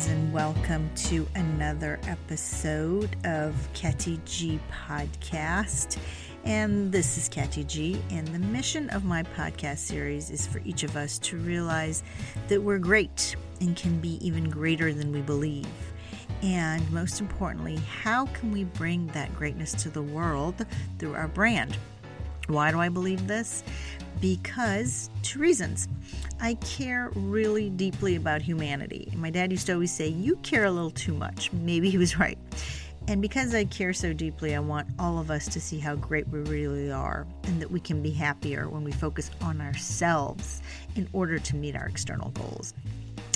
friends, and welcome to another episode of Katy G Podcast. And this is Katy G, and the mission of my podcast series is for each of us to realize that we're great and can be even greater than we believe. And most importantly, how can we bring that greatness to the world through our brand? Why do I believe this? Because two reasons. I care really deeply about humanity. My dad used to always say, you care a little too much. Maybe he was right. And because I care so deeply, I want all of us to see how great we really are and that we can be happier when we focus on ourselves in order to meet our external goals.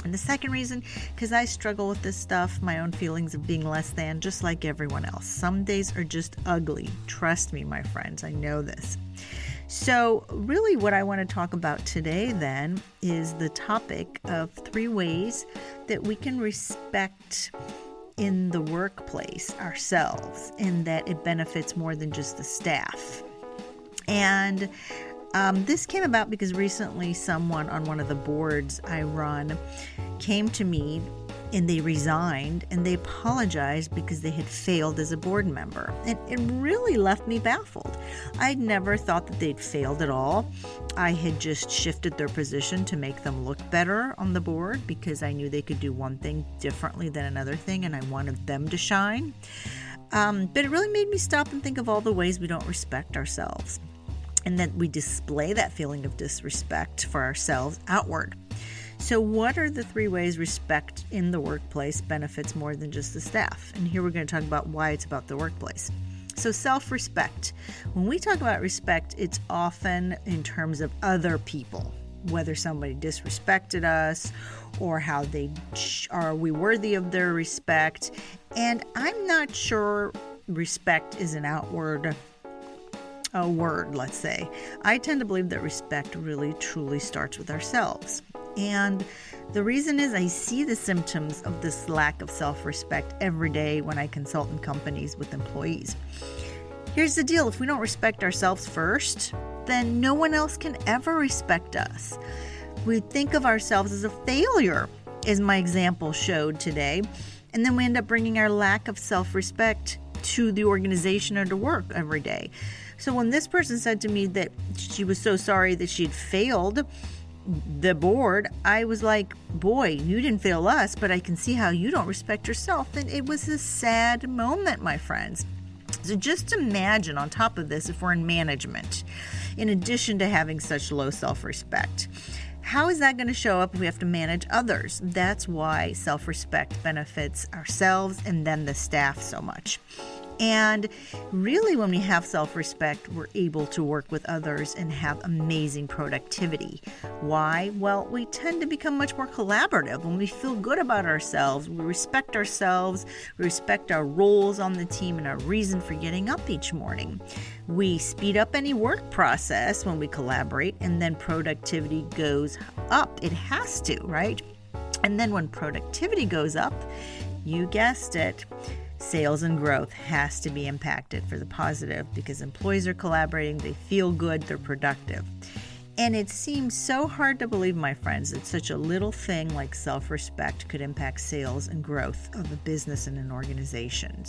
And the second reason, because I struggle with this stuff, my own feelings of being less than, just like everyone else. Some days are just ugly. Trust me, my friends, I know this. So really what I want to talk about today then is the topic of 3 ways that we can respect in the workplace ourselves and that it benefits more than just the staff. And this came about because recently someone on one of the boards I run came to me and they resigned and they apologized because they had failed as a board member. And it really left me baffled. I'd never thought that they'd failed at all. I had just shifted their position to make them look better on the board because I knew they could do one thing differently than another thing and I wanted them to shine. But it really made me stop and think of all the ways we don't respect ourselves and that we display that feeling of disrespect for ourselves outward. So what are the 3 ways respect in the workplace benefits more than just the staff? And here we're going to talk about why it's about the workplace. So self-respect. When we talk about respect, it's often in terms of other people, whether somebody disrespected us or how are we worthy of their respect. And I'm not sure respect is an outward word, let's say. I tend to believe that respect really truly starts with ourselves. And the reason is I see the symptoms of this lack of self-respect every day when I consult in companies with employees. Here's the deal. If we don't respect ourselves first, then no one else can ever respect us. We think of ourselves as a failure, as my example showed today, and then we end up bringing our lack of self-respect to the organization or to work every day. So when this person said to me that she was so sorry that she'd failed the board, I was like, boy, you didn't fail us, but I can see how you don't respect yourself. And it was a sad moment, my friends. So just imagine on top of this, if we're in management, in addition to having such low self-respect, how is that going to show up if we have to manage others? That's why self-respect benefits ourselves and then the staff so much. And really, when we have self-respect, we're able to work with others and have amazing productivity. Why? Well, we tend to become much more collaborative. When we feel good about ourselves, we respect our roles on the team and our reason for getting up each morning. We speed up any work process when we collaborate, and then productivity goes up. It has to, right? And then when productivity goes up, you guessed it, sales and growth has to be impacted for the positive because employees are collaborating, they feel good, they're productive. And it seems so hard to believe, my friends, that such a little thing like self-respect could impact sales and growth of a business and an organization.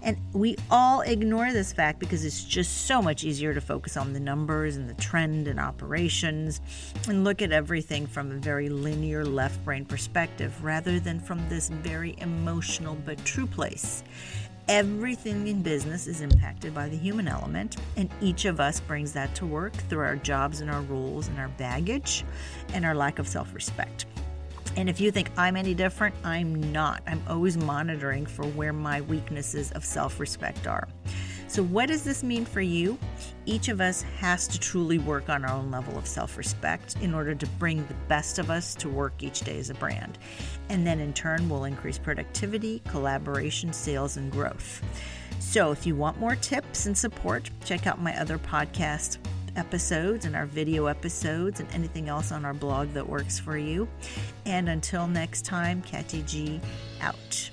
And we all ignore this fact because it's just so much easier to focus on the numbers and the trend and operations and look at everything from a very linear left brain perspective rather than from this very emotional but true place. Everything in business is impacted by the human element, and each of us brings that to work through our jobs and our roles and our baggage and our lack of self-respect. And if you think I'm any different, I'm not. I'm always monitoring for where my weaknesses of self-respect are. So what does this mean for you? Each of us has to truly work on our own level of self-respect in order to bring the best of us to work each day as a brand. And then in turn, we'll increase productivity, collaboration, sales, and growth. So if you want more tips and support, check out my other podcast episodes and our video episodes and anything else on our blog that works for you. And until next time, Katy G out.